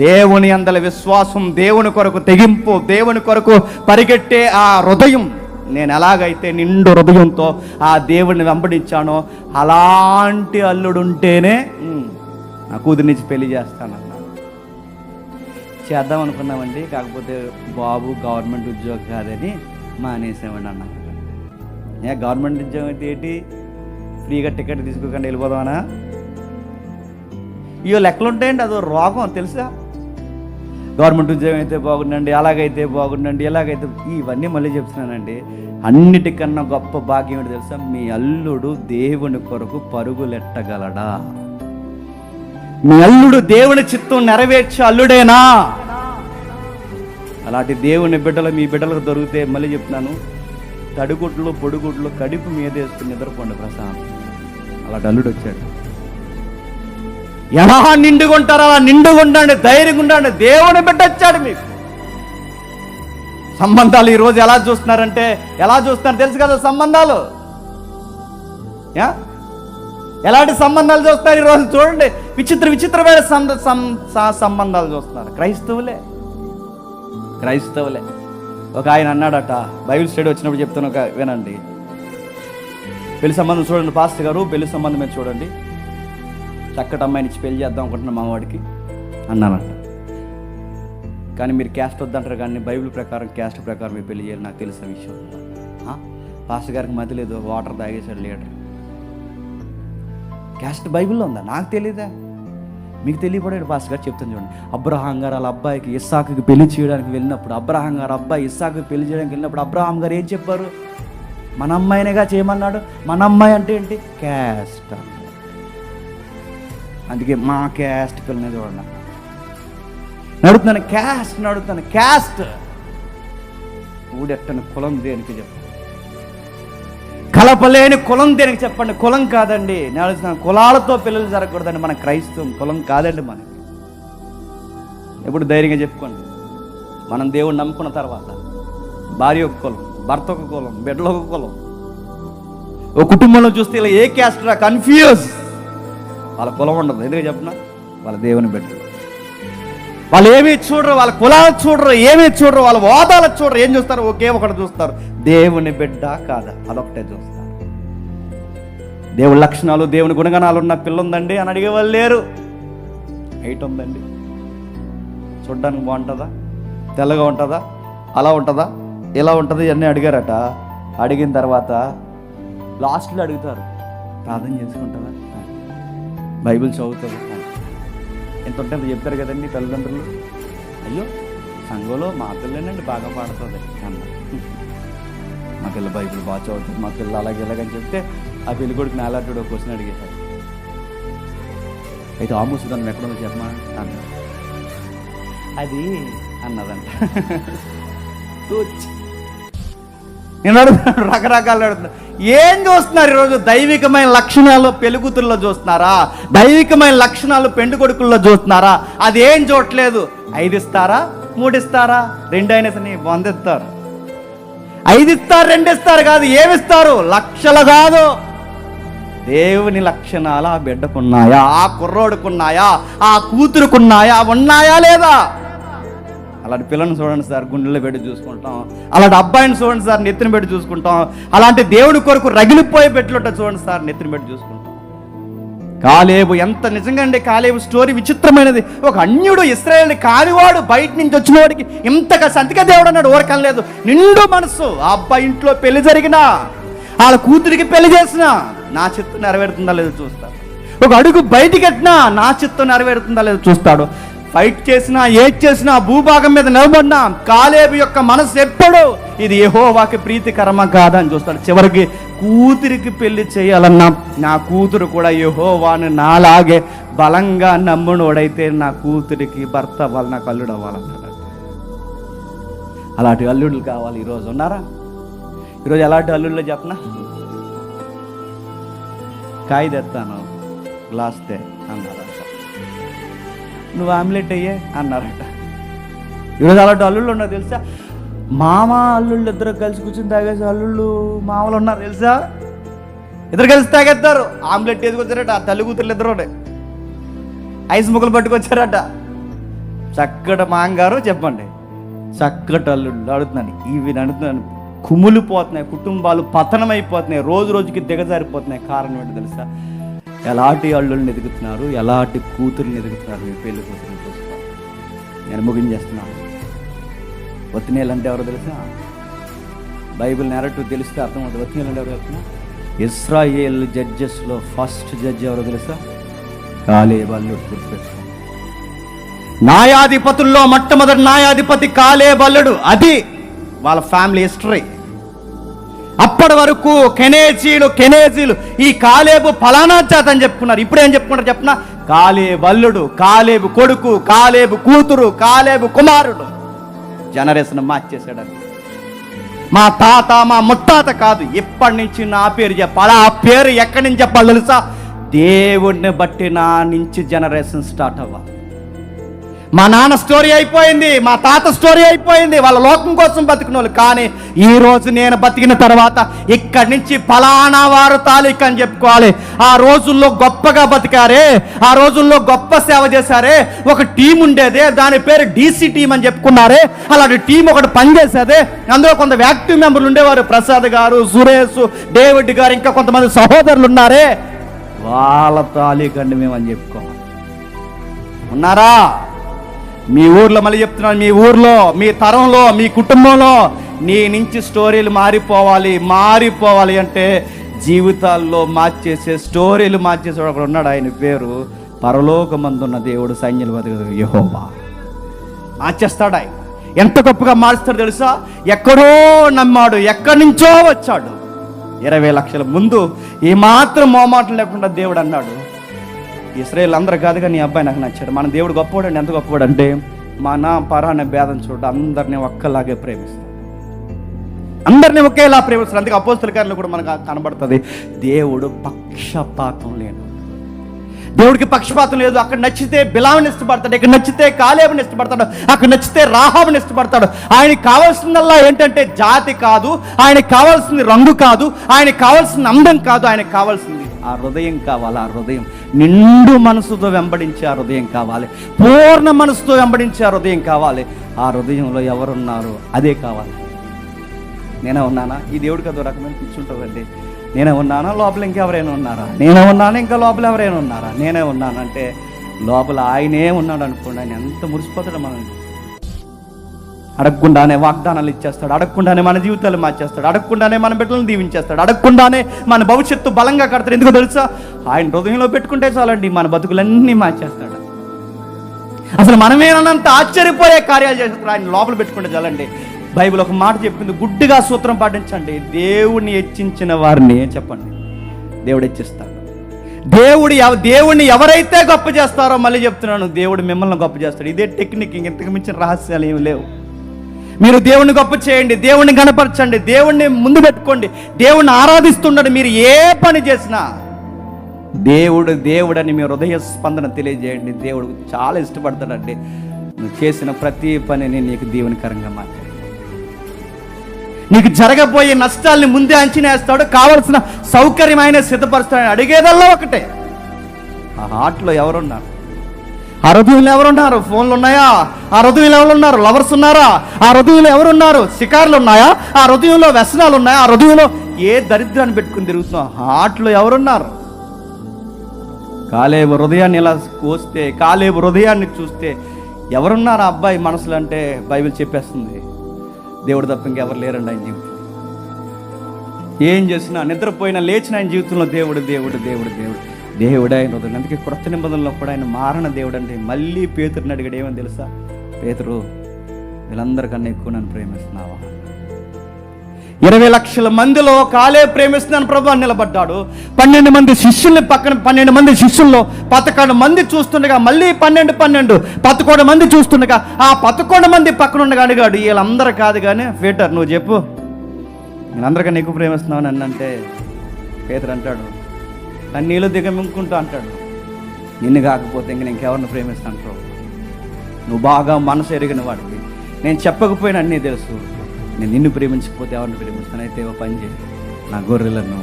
దేవుని అందల విశ్వాసం, దేవుని కొరకు తెగింపు, దేవుని కొరకు పరిగెట్టే ఆ హృదయం, నేను ఎలాగైతే నిండు హృదయంతో ఆ దేవుడిని వెంబడించానో అలాంటి అల్లుడుంటేనే నా కూతురినిచ్చి పెళ్లి చేస్తానన్నా. చేద్దాం అనుకున్నామండి, కాకపోతే బాబు గవర్నమెంట్ ఉద్యోగం కాదని మానేసామండి అన్న. గవర్నమెంట్ ఉద్యోగం అయితే ఏంటి, ఫ్రీగా టికెట్ తీసుకోకుండా వెళ్ళిపోదామనా? ఇవో లెక్కలు ఉంటాయండి, అదో రోగం తెలుసా. గవర్నమెంట్ ఉద్యోగం అయితే బాగుండండి, అలాగైతే బాగుండండి, ఎలాగైతే, ఇవన్నీ మళ్ళీ చెప్తున్నానండి. అన్నిటికన్నా గొప్ప భాగ్యం ఏంటి తెలుసా, మీ అల్లుడు దేవుని కొరకు పరుగులెట్టగలడా? మీ అల్లుడు దేవుని చిత్తం నెరవేర్చే అల్లుడేనా? అలాంటి దేవుని బిడ్డలు మీ బిడ్డలకు దొరికితే మళ్ళీ చెప్తున్నాను, తడిగుడ్లు పొడిగుడ్లు కడుపు మీద వేసుకుని నిద్రపోండి ప్రశాంత్. అలాంటి అల్లుడు వచ్చాడు. ఎలా నిండుగా ఉంటారో అలా నిండుగా ఉండండి, ధైర్యంగా ఉండండి. దేవుని బిడ్డ వచ్చాడు మీకు. సంబంధాలు ఈరోజు ఎలా చూస్తున్నారంటే, ఎలా చూస్తున్నారు తెలుసు కదా సంబంధాలు. ఎలాంటి సంబంధాలు చూస్తారు ఈరోజు చూడండి, విచిత్రమైన సంబంధాలు చూస్తున్నారు. క్రైస్తవులే. ఒక ఆయన అన్నాడట, బైబిల్ స్టడీ వచ్చినప్పుడు చెప్తాను, ఒక వినండి. పెళ్లి సంబంధం చూడండి పాస్టర్ గారు, పెళ్లి సంబంధం మీద చూడండి, చక్కటి అమ్మాయిని ఇచ్చి పెళ్లి చేద్దాం అనుకుంటున్నా మా వాడికి అన్నానంట. కానీ మీరు క్యాస్ట్ వద్దంటారు, కానీ బైబిల్ ప్రకారం క్యాస్ట్ ప్రకారం మీరు పెళ్లి చేయాలి, నాకు తెలిసిన విషయం. పాస్టర్ గారికి మధ్య లేదు, వాటర్ తాగేశాడు లీడర్. క్యాస్ట్ బైబిల్లో ఉందా? నాకు తెలియదా? మీకు తెలియపడాడు పాస్టర్ గారు. చెప్తాను చూడండి. అబ్రహాం గారు వాళ్ళ అబ్బాయికి ఇస్సాకుకి పెళ్లి చేయడానికి వెళ్ళినప్పుడు, అబ్రహాం గారు అబ్బాయి ఇస్సాకుకి పెళ్లి చేయడానికి వెళ్ళినప్పుడు అబ్రహాం గారు ఏం చెప్పారు? మన అమ్మాయినేగా చేయమన్నాడు. మన అమ్మాయి అంటే ఏంటి? క్యాస్ట్. అందుకే మా క్యాస్ట్ పిల్లనే చూడండి నడుతున్నాను, క్యాస్ట్ ఊడెట్టని కులం దేనికి చెప్పండి, కలపలేని కులం దేనికి చెప్పండి. కులం కాదండి, నేను అడుగుతున్నాను, కులాలతో పిల్లలు జరగకూడదండి. మన క్రైస్తవం కులం కాదండి. మనకి ఎప్పుడు ధైర్యంగా చెప్పుకోండి. మనం దేవుడిని నమ్ముకున్న తర్వాత భార్య ఒక కులం, భర్త ఒక కులం, బిడ్డలు ఒక కులం. ఓ కుటుంబంలో చూస్తే ఇలా ఏ క్యాస్ట్ రా కన్ఫ్యూజ్. వాళ్ళ కులం ఉండదు. ఎందుకు చెప్పిన, వాళ్ళ దేవుని బిడ్డలు. వాళ్ళు ఏమీ చూడరు, వాళ్ళ కులాలు చూడరు, ఏమీ చూడరు, వాళ్ళ హోదాలు చూడరు. ఏం చూస్తారు? ఒకే ఒకటి చూస్తారు, దేవుని బిడ్డ కాదా, అదొకటే చూస్తారు. దేవుని లక్షణాలు, దేవుని గుణగణాలు ఉన్న పిల్ల ఉందండి అని అడిగేవాళ్ళు లేరు. హైట్ ఉందండి, చూడ్డానికి బాగుంటుందా, తెల్లగా ఉంటుందా, అలా ఉంటుందా, ఇలా ఉంటుంది ఇవన్నీ అడిగారట. అడిగిన తర్వాత లాస్ట్లో అడుగుతారు, ప్రార్థన చేసుకుంటుందా, బైబిల్ చదువుతుంది, ఎంత ఉంటే అంత చెప్తారు కదండి తల్లిదండ్రులు. అయ్యో సంఘంలో మా పిల్లనండి బాగా పాడుతుంది అన్న, మా పిల్ల బైబిల్ బాగా చదువుతుంది, మా పిల్ల అలాగే ఇలాగని చెప్తే ఆ పెళ్లి కొడుకు నాలాంటి ఒక క్వశ్చన్ అడిగేశారు. అయితే ఆమోసుదాన్ని ఎక్కడుందో చెప్పమా అన్న. అది అన్నదంట. నేను అడుగుతున్నాను, రకరకాలు అడుగుతున్నా. ఏం చూస్తున్నారు ఈరోజు? దైవికమైన లక్షణాలు పెళ్ళికూతుల్లో చూస్తున్నారా? దైవికమైన లక్షణాలు పెండు కొడుకుల్లో చూస్తున్నారా? అది ఏం చూడట్లేదు. 5 ఇస్తారా, 3 ఇస్తారా, 2 అయినా సరే 100 ఇస్తారు. 5 ఇస్తారు, 2 ఇస్తారు కాదు, ఏమిస్తారు? లక్షలు కాదు. దేవుని లక్షణాలు ఆ బిడ్డకున్నాయా, ఆ కుర్రోడుకున్నాయా, ఆ కూతురుకున్నాయా, ఉన్నాయా లేదా? అలాంటి పిల్లని చూడండి సార్, గుండెల్లో పెట్టి చూసుకుంటాం. అలాంటి అబ్బాయిని చూడండి సార్, నెత్తిన పెట్టి చూసుకుంటాం. అలాంటి దేవుడి కొరకు రగిలిపోయి పెట్టుకుంటా చూడండి సార్, నెత్తిన పెట్టి చూసుకుంటాం. కాలేబు ఎంత నిజంగా అండి, కాలేబు స్టోరీ విచిత్రమైనది. ఒక అన్యుడు, ఇశ్రాయేలు కానివాడు, బయట నుంచి వచ్చిన వాడికి ఇంతగా సంతిక దేవుడు అన్నాడు. ఊరకం లేదు, నిండు మనసు. ఆ అబ్బాయి ఇంట్లో పెళ్లి జరిగినా, వాళ్ళ కూతురికి పెళ్లి చేసినా నా చిత్తం నెరవేరుతుందా లేదో చూస్తాడు. ఒక అడుగు బయటికి పెట్టినా నా చిత్తం నెరవేరుతుందా లేదో చూస్తాడు. ఫైట్ చేసినా, ఏది చేసినా, భూభాగం మీద నిలబడినా కాలేబు యొక్క మనసు ఎప్పుడు ఇది యెహోవాకి ప్రీతికరమా కాదా అని చూస్తాడు. చివరికి కూతురికి పెళ్లి చేయాలన్నా, నా కూతురు కూడా యెహోవాని నాలాగే బలంగా నమ్మునోడైతే నా కూతురికి భర్త అవ్వాలి, నాకు అల్లుడు అవ్వాలన్నాడు. అలాంటి అల్లుడులు కావాలి. ఈరోజు ఉన్నారా? ఈరోజు ఎలాంటి అల్లుళ్ళు చెప్పనా? కాయ తెస్తాను, గ్లాస్ తే అన్నారట. నువ్వు ఆమ్లెట్ అయ్యే అన్నారట. ఈరోజు అలాంటి అల్లుళ్ళు ఉన్నారు తెలుసా? మామ అల్లుళ్ళు ఇద్దరు కలిసి కూర్చుని తాగేసి అల్లుళ్ళు మామలు ఉన్నారు తెలుసా? ఇద్దరు కలిసి తాగేస్తారు. ఆమ్లెట్ వేసుకొచ్చారట. ఆ తల్లి కూతురు ఇద్దరు ఐస్ ముక్కలు పట్టుకొచ్చారట. చక్కటి మాంగారు చెప్పండి, చక్కటి అల్లుళ్ళు అడుగుతున్నాను. ఇవి అడుగుతున్నాను, కుమిలిపోతున్నాయి, కుటుంబాలు పతనమైపోతున్నాయి, రోజు రోజుకి దిగజారిపోతున్నాయి. కారణం ఏంటి తెలుసా? ఎలాంటి అల్లుల్ని ఎదుగుతున్నారు, ఎలాంటి కూతుర్ని ఎదుగుతున్నారు. మీ పెళ్లి కూతురుని చూసుకోవాలి. నేను ముగించేస్తున్నాను. వత్తినేలు అంటే ఎవరో తెలుసా? బైబిల్ నెరటివ్ తెలిస్తే అర్థమవుతుంది. వత్తినేలు అంటే ఎవరు చెప్తున్నా? ఇశ్రాయేల్ జడ్జెస్లో ఫస్ట్ జడ్జి ఎవరో తెలుసా? కాలేబు అల్లుడు. గుర్తుపెట్టుకో. న్యాయాధిపతుల్లో మొట్టమొదటి న్యాయాధిపతి కాలేబు అల్లుడు. అది వాళ్ళ ఫ్యామిలీ హిస్టరీ. అప్పటి వరకు కెనేజీలు ఈ కాలేబు ఫలానా జాతి అని చెప్పుకున్నారు. ఇప్పుడు ఏం చెప్పుకుంటారు చెప్పిన? కాలేబు అల్లుడు, కాలేబు కొడుకు, కాలేబు కూతురు, కాలేబు కుమారుడు. జనరేషన్ మార్చేశాడు. మా తాత మా ముత్తాత కాదు, ఇప్పటి నుంచి నా పేరు చెప్పాలి. ఆ పేరు ఎక్కడి నుంచి చెప్పాలి తెలుసా? దేవుడిని బట్టి నా నుంచి జనరేషన్ స్టార్ట్ అవ్వాలి. మా నాన్న స్టోరీ అయిపోయింది, మా తాత స్టోరీ అయిపోయింది, వాళ్ళ లోకం కోసం బతికిన వాళ్ళు. కానీ ఈరోజు నేను బతికిన తర్వాత ఇక్కడి నుంచి ఫలానా వారు తాలూకు అని చెప్పుకోవాలి. ఆ రోజుల్లో గొప్పగా బతికారే, ఆ రోజుల్లో గొప్ప సేవ చేశారే, ఒక టీం ఉండేదే, దాని పేరు డీసీ టీం అని చెప్పుకున్నారే. అలాంటి టీం ఒకటి పనిచేసేదే. అందులో కొంత యాక్టివ్ మెంబర్లు ఉండేవారు. ప్రసాద్ గారు, సురేష్, డేవిడ్ గారు, ఇంకా కొంతమంది సహోదరులు ఉన్నారే. వాళ్ళ తాలూకు అండి మేము అని చెప్పుకోవాలి. ఉన్నారా? మీ ఊర్లో, మళ్ళీ చెప్తున్నాను, మీ ఊర్లో, మీ తరంలో, మీ కుటుంబంలో నీ నుంచి స్టోరీలు మారిపోవాలి అంటే జీవితాల్లో మార్చేసే, స్టోరీలు మార్చేసేవాడు ఒకడు ఉన్నాడు. ఆయన పేరు పరలోకమందున్న దేవుడు, సైన్యాధిపతి యెహోవా. మార్చేస్తాడు ఆయన. ఎంత గొప్పగా మారుస్తాడు తెలుసా? ఎక్కడో నమ్మాడు, ఎక్కడి నుంచో వచ్చాడు. 20 లక్షల ముందు ఈ మాత్రం మోమాటం లేకుండా దేవుడు అన్నాడు, ఇశ్రాయేల్ అందరూ కాదుగా నీ అబ్బాయి నాకు నచ్చాడు. మన దేవుడు గొప్పవాడు అండి. ఎంత గొప్పవాడు అంటే మన పరాన్న భేదం చూడ అందరినీ ఒక్కలాగే ప్రేమిస్తాడు, అందరినీ ఒకేలా ప్రేమిస్తాడు. అందుకే అపోస్తల కార్యాల్లో కూడా మనకు కనబడుతుంది, దేవుడు పక్షపాతం లేడు. దేవుడికి పక్షపాతం లేదు. అక్కడ నచ్చితే బిలాముని ఇష్టపడతాడు, ఇక్కడ నచ్చితే కాలేబుని ఇష్టపడతాడు, అక్కడ నచ్చితే రాహాబుని ఇష్టపడతాడు. ఆయనకి కావాల్సిందల్లా ఏంటంటే జాతి కాదు, ఆయనకి కావాల్సింది రంగు కాదు, ఆయనకి కావాల్సింది అందం కాదు, ఆయనకి కావాల్సింది ఆ హృదయం కావాలి. ఆ హృదయం నిండు మనసుతో వెంబడించే ఆ హృదయం కావాలి, పూర్ణ మనసుతో వెంబడించే ఆ హృదయం కావాలి. ఆ హృదయంలో ఎవరున్నారు అదే కావాలి. నేనే ఉన్నానా? ఈ దేవుడికి అదో రకమైన కూర్చుంటుందండి. నేనే ఉన్నానా? లోపల ఇంకెవరైనా ఉన్నారా? నేనే ఉన్నాను, ఇంకా లోపల ఎవరైనా ఉన్నారా? నేనే ఉన్నానంటే లోపల ఆయనే ఉన్నాడు అనుకోండి. ఆయన ఎంత మురిసిపోతాడు. మనం అడగకుండానే వాగ్దానాలు ఇచ్చేస్తాడు, అడగకుండానే మన జీవితాలు మార్చేస్తాడు, అడగకుండానే మన బిడ్డలను దీవించేస్తాడు, అడగకుండానే మన భవిష్యత్తు బలంగా కడతాడు. ఎందుకో తెలుసా? ఆయన హృదయంలో పెట్టుకుంటే చాలండి, మన బతుకులన్నీ మార్చేస్తాడు. అసలు మనమేనంత ఆశ్చర్యపోయే కార్యాలు చేస్తాడు ఆయన లోపల పెట్టుకుంటే చాలండి. బైబిల్ ఒక మాట చెప్పింది, గుడ్డిగా సూత్రం పాటించండి, దేవుణ్ణి హెచ్చించిన వారిని చెప్పండి దేవుడు హెచ్చిస్తాడు. దేవుడిని ఎవరైతే గొప్ప చేస్తారో, మళ్ళీ చెప్తున్నాను, దేవుడు మిమ్మల్ని గొప్ప చేస్తాడు. ఇదే టెక్నిక్, ఇంతకు మించిన రహస్యాలు ఏమి లేవు. మీరు దేవుణ్ణి గొప్ప చేయండి, దేవుణ్ణి కనపరచండి, దేవుణ్ణి ముందు పెట్టుకోండి, దేవుణ్ణి ఆరాధిస్తుండండి. మీరు ఏ పని చేసినా దేవుడని మీ హృదయ స్పందన తెలియజేయండి. దేవుడు చాలా ఇష్టపడతాడండి. నువ్వు చేసిన ప్రతి పనిని నీకు దీవెనకరంగా మార్చాడు. నీకు జరగబోయే నష్టాల్ని ముందే అంచనా వేస్తాడు, కావలసిన సౌకర్యం ఆయన సిద్ధపరుస్తాడు. అడిగేదల్లా ఒకటే, ఆ హార్ట్లో ఎవరున్నారు? ఆ హృదయంలో ఎవరున్నారు? ఫోన్లు ఉన్నాయా? ఆ హృదయంలో ఎవరున్నారు? లవర్స్ ఉన్నారా? ఆ హృదయంలో ఎవరున్నారు? షికార్లు ఉన్నాయా? ఆ హృదయంలో వ్యసనాలు ఉన్నాయా? ఆ హృదయంలో ఏ దరిద్రాన్ని పెట్టుకుని తిరుగుతున్నావు? హార్ట్లో ఎవరున్నారు? కాలేబు హృదయాన్ని ఇలా కోస్తే, కాలేబు హృదయాన్ని చూస్తే ఎవరున్నారు ఆ అబ్బాయి మనసులో అంటే బైబిల్ చెప్పేస్తుంది, దేవుడు తప్ప ఇంకెవరు లేరండి ఆయన జీవితం. ఏం చేసినా, నిద్రపోయినా, లేచిన ఆయన జీవితంలో దేవుడు దేవుడు దేవుడు దేవుడు దేవుడే ఆయన హృదయం. అందుకే క్రొత్త నిబంధనలో కూడా ఆయన మారణ దేవుడు అంటే. మళ్ళీ పేతురుని అడిగాడు, ఏమని తెలుసా? పేతురు, వీళ్ళందరికన్నా ఎక్కువ నన్ను ప్రేమిస్తున్నావా? 20 లక్షల మందిలో కాలేబు ప్రేమిస్తున్నాను ప్రభు అని నిలబడ్డాడు. 12 మంది శిష్యుల్ని పక్కన, 12 మంది శిష్యుల్లో 11 మంది చూస్తుండగా, మళ్ళీ 11 మంది చూస్తుండగా, ఆ 11 మంది పక్కన ఉండగా అడిగాడు, వీళ్ళందరూ కాదు కానీ పీటర్ నువ్వు చెప్పు, నేనందరికన్నా ఎక్కువ ప్రేమిస్తున్నావు అని అంటే పేతురు అంటాడు, కన్నీళ్ళు దిగమింగుకుంటూ అంటాడు, నిన్ను కాకపోతే ఇంక ఇంకెవరిని ప్రేమిస్తాను ప్రభు, నువ్వు బాగా మనసు ఎరిగిన వాడికి, నేను చెప్పకపోయినా అన్నీ తెలుసు, నేను నిన్ను ప్రేమించకపోతే ఎవరిని ప్రేమిస్తాను? అయితే ఓ పని చేయి, నా గొర్రెలను